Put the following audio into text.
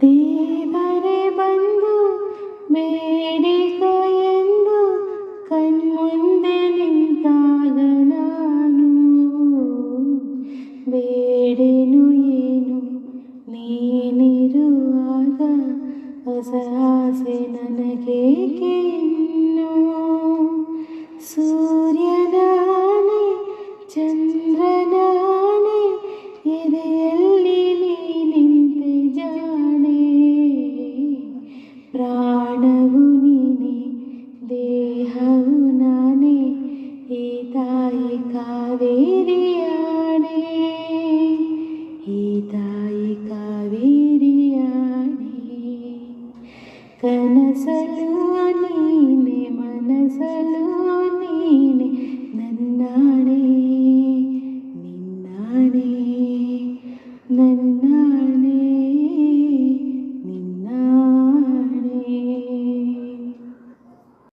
ದೇವರೇ ಬಂದು ಬೇಡಿಕ ಎಂದು ಕಣ್ಮುಂದೆ ನಿಂತಾಗ ನಾನು ಬೇಡೇನು ಏನು ನೀನಿರುವಾಗ ಹೊಸ ಆಸೆ ನನಗೇಕೆ ಇನ್ನು ಸೂರ್ಯನಾನೆ ಚಂದ್ರನಾನೆ ಎದೆಯಲ್ಲಿ ನೀ ನಿಂತೆ ಜಾಣೆ ಪ್ರಾಣವು ನೀನೆ ದೇಹವು ನಾನೇ ಈ ತಾಯಿ ಕಾವೇರಿಯಾಣೆ ಈ ತಾಯಿ ಕಾವೇರಿಯಾಣೆ ಕನಸಲು ನೀನೆ ಮನಸಲು ನೀನೆ ನನ್ನ